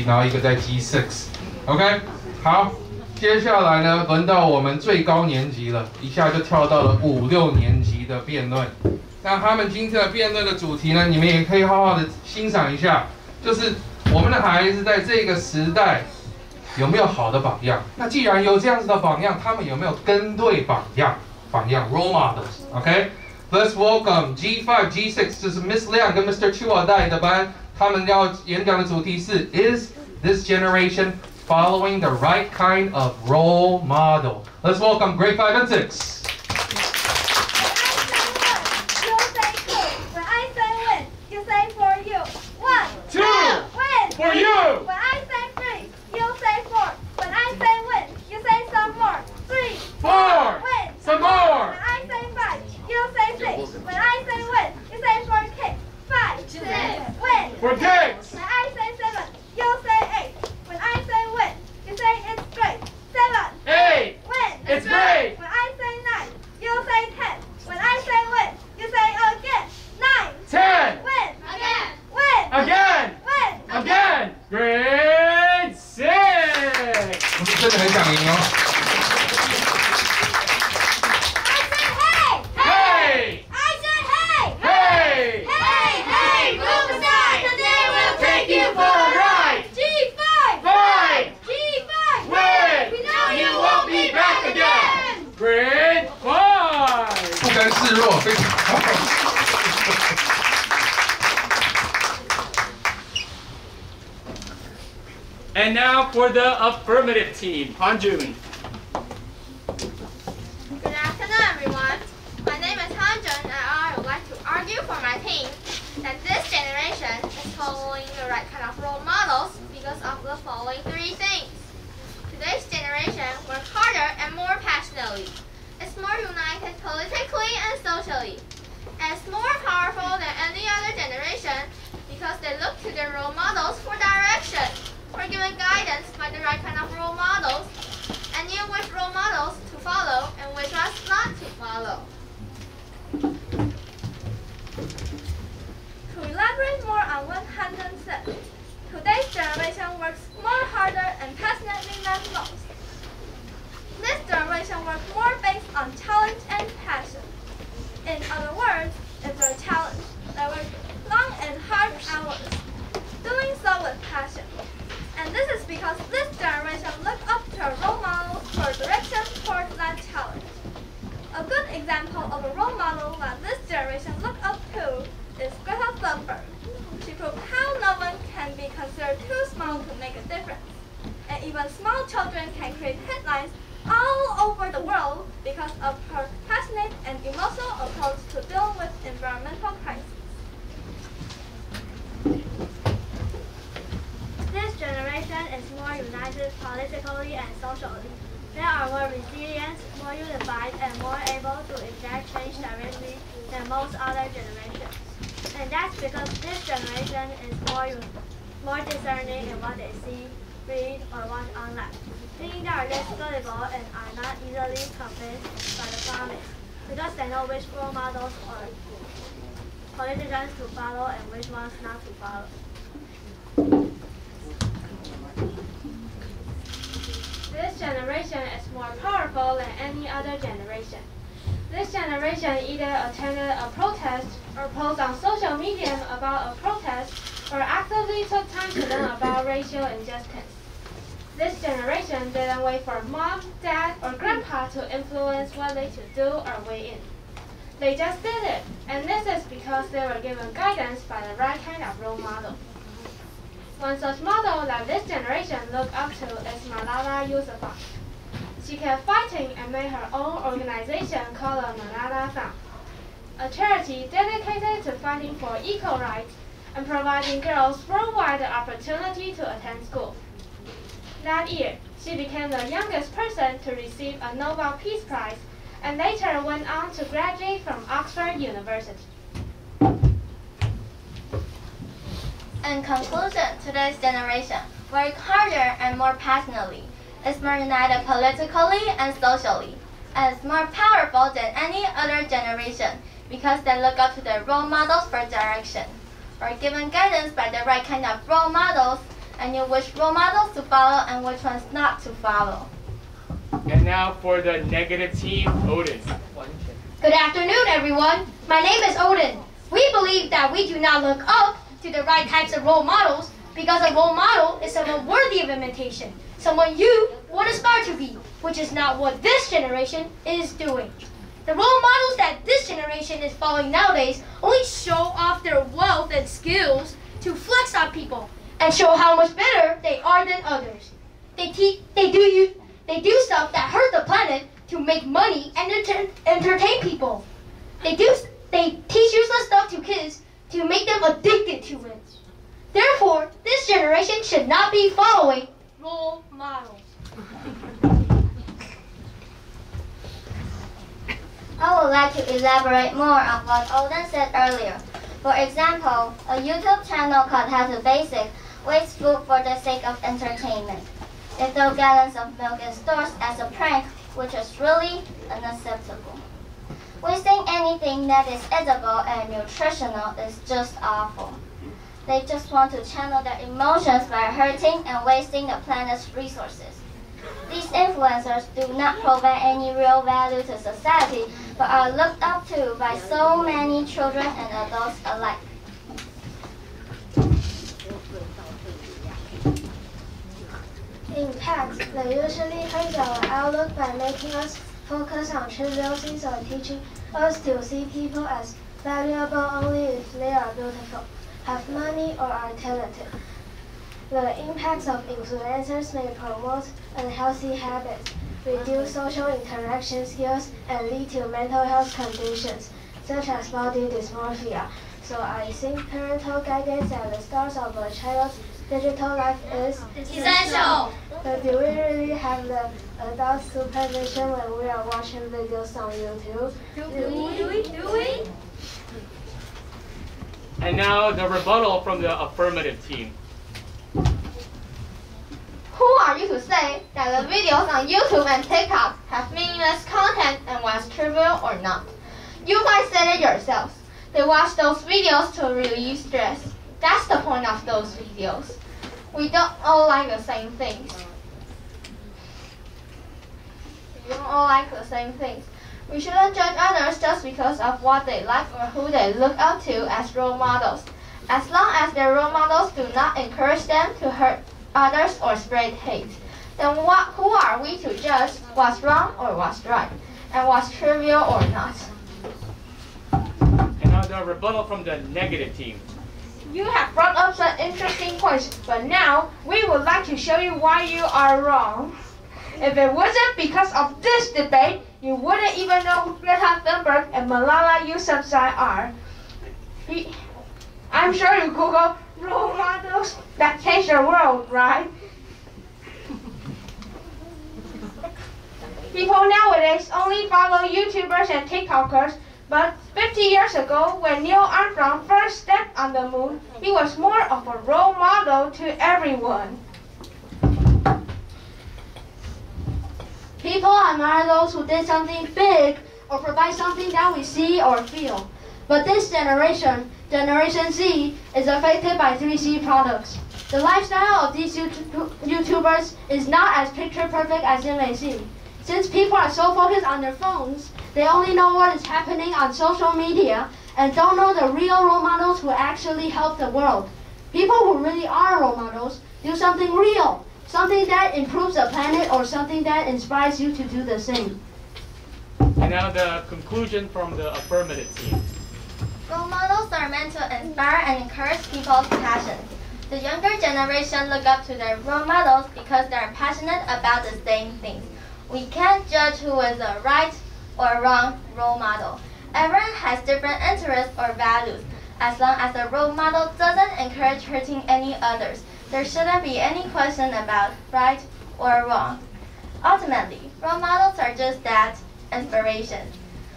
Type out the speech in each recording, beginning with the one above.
然后一个在 G6。OK， 好，接下来呢，轮到我们最高年级了，一下就跳到了5、6年级的辩论。那他们今天的辩论的主题呢，你们也可以好好的欣赏一下，就是我们的孩子在这个时代有没有好的榜样？那既然有这样子的榜样，他们有没有跟对榜样 role models？OK，Let's welcome G5、G6， 这是 Miss 亮跟 Mr. Chua 带的班，他们要演讲的主题是 Is this generation following the right kind of role model? Let's welcome grade 5 and 6. For you! When I say 3, you say 4. When I say win, you say some more. 3, 4, win, some more. When I say 5, you say 6. When I say win, you say 4 kicks. 5, 6, win. 4 kicks. When I say 7, you say 8. When I say win, you say it's great. 7, 8, win. it's great. When I say 9, you say 10. When I say win, you say again. 9, 10, win. Again. Win. again, Win. again. Grade 6. 我是真的很想赢哦。Hey! I said hey! Hey! Hey, hey, move aside! Today we'll take you for a ride! G5! 5, G5! win. We know you won't be back again! Grade 5. 不甘示弱，非常好。And now for the affirmative team, Hanjun. Good afternoon, everyone. My name is Hanjun, and I would like to argue for my team that this generation is following the right kind of role models because of the following 3 things. Today's generation works harder and more passionately. It's more united politically and socially. And it's more powerful than any other generation because they look to their role models for direction. We're given guidance by the right kind of role models, and knew which role models to follow and which ones not to follow. To elaborate more on what Hanjun said, today's generation works more harder and passionately than most. This generation works more based on challenge and passion. In other words, it's a challenge. They work long and hard hours, doing so with passion. And this is because this generation looks up to role models for direction towards that challenge. A good example of a role model that this generation looks up to is Greta Thunberg. She proved how no one can be considered too small to make a difference. And even small children can create headlines all over the world because of her passionate and emotional approach to dealing with environmental crises. This generation is more united politically and socially. They are more resilient, more unified, and more able to enact change directly than most other generations. And that's because this generation is more discerning in what they see, read, or watch online. Meaning they are less gullible and are not easily convinced by the promise, because they know which role models or politicians to follow and which ones not to follow. This generation is more powerful than any other generation. This generation either attended a protest or posted on social media about a protest or actively took time to learn about racial injustice. This generation didn't wait for mom, dad, or grandpa to influence what they should do or weigh in. They just did it, and this is because they were given guidance by the right kind of role model. One such model that this generation looked up to is Malala Yousafzai. She kept fighting and made her own organization called the Malala Fund, a charity dedicated to fighting for equal rights and providing girls worldwide the opportunity to attend school. That year, she became the youngest person to receive a Nobel Peace Prize and later went on to graduate from Oxford University. In conclusion, today's generation works harder and more passionately, is more united politically and socially, and is more powerful than any other generation because they look up to their role models for direction, or given guidance by the right kind of role models, and knew which role models to follow and which ones not to follow. And now for the negative team, Odin. Good afternoon, everyone. My name is Odin. We believe that we do not look up to the right types of role models because a role model is someone worthy of imitation, someone you would aspire to be, which is not what this generation is doing. The role models that this generation is following nowadays only show off their wealth and skills to flex on people and show how much better they are than others. They do stuff that hurt the planet to make money and entertain people. They teach useless stuff to kids to make them addicted to it. Therefore, this generation should not be following role models. I would like to elaborate more on what Odin said earlier. For example, a YouTube channel called How to Basic wastes food for the sake of entertainment. They throw gallons of milk in stores as a prank, which is really unacceptable. Wasting anything that is edible and nutritional is just awful. They just want to channel their emotions by hurting and wasting the planet's resources. These influencers do not provide any real value to society, but are looked up to by so many children and adults alike. Impacts. They usually change our outlook by making us focus on trivial things or teaching us to see people as valuable only if they are beautiful, have money, or are talented. The impacts of influencers may promote unhealthy habits, reduce social interaction skills, and lead to mental health conditions, such as body dysmorphia. So I think parental guidance at the start of a child's digital life is Essential! But do we really have the adult supervision when we are watching videos on YouTube? Do we? And now the rebuttal from the affirmative team. Who are you to say that the videos on YouTube and TikTok have meaningless content and was trivial or not? You guys said it yourselves. They watch those videos to relieve stress. That's the point of those videos. We don't all like the same things. We shouldn't judge others just because of what they like or who they look up to as role models. As long as their role models do not encourage them to hurt others or spread hate, then who are we to judge what's wrong or what's right, and what's trivial or not? And now the rebuttal from the negative team. You have brought up some interesting points, but now we would like to show you why you are wrong. If it wasn't because of this debate, you wouldn't even know who Greta Thunberg and Malala Yousafzai are. I'm sure you Google role models that change the world, right? People nowadays only follow YouTubers and TikTokers, but 50 years ago, when Neil Armstrong first stepped on the moon, he was more of a role model to everyone. People admire those who did something big or provide something that we see or feel. But this generation, Generation Z, is affected by 3C products. The lifestyle of these YouTubers is not as picture perfect as it may seem. Since people are so focused on their phones, they only know what is happening on social media and don't know the real role models who actually help the world. People who really are role models do something real, something that improves the planet or something that inspires you to do the same. And now the conclusion from the affirmative team. Role models are meant to inspire and encourage people's passions. The younger generation look up to their role models because they are passionate about the same things. We can't judge who is a right or wrong role model. Everyone has different interests or values. As long as the role model doesn't encourage hurting any others, there shouldn't be any question about right or wrong. Ultimately, role models are just that, inspiration.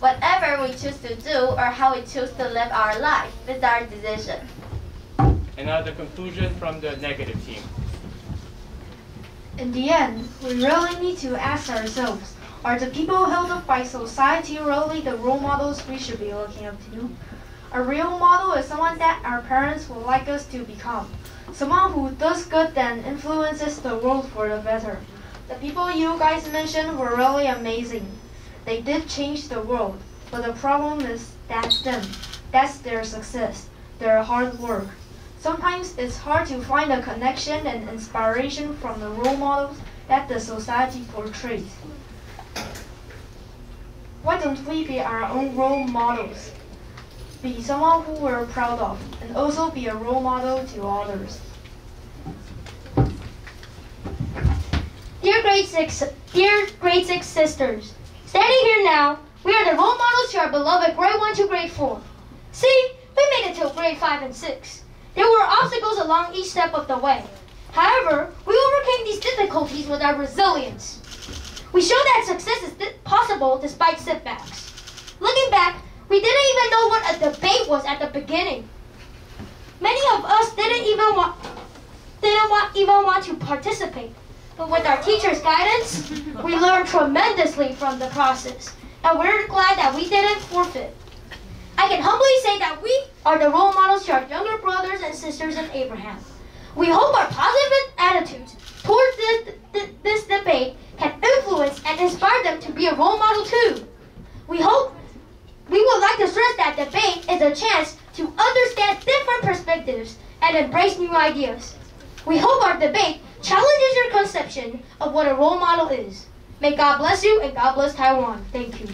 Whatever we choose to do or how we choose to live our life is our decision. And now the conclusion from the negative team. In the end, we really need to ask ourselves, are the people held up by society really the role models we should be looking up to? A real model is someone that our parents would like us to become. Someone who does good and influences the world for the better. The people you guys mentioned were really amazing. They did change the world, but the problem is that's them. That's their success, their hard work. Sometimes it's hard to find a connection and inspiration from the role models that the society portrays. Why don't we be our own role models? Be someone who we're proud of, and also be a role model to others. Dear grade 6 sisters, standing here now, we are the role models to our beloved grade 1 to grade 4. See, we made it till grade 5 and 6. There were obstacles along each step of the way. However, we overcame these difficulties with our resilience. We showed that success is possible despite setbacks. Looking back, we didn't even know what a debate was at the beginning. Many of us didn't even want to participate. But with our teacher's guidance, we learned tremendously from the process, and we're glad that we didn't forfeit. I can humbly say that we are the role models to our younger brothers and sisters in Abraham. We hope our positive attitudes towards this debate can influence and inspire them to be a role model too. We would like to stress that debate is a chance to understand different perspectives and embrace new ideas. We hope our debate challenges your conception of what a role model is. May God bless you and God bless Taiwan. Thank you.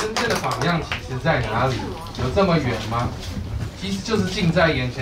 真正的榜样其实在哪里？有这么远吗？其实就是近在眼前。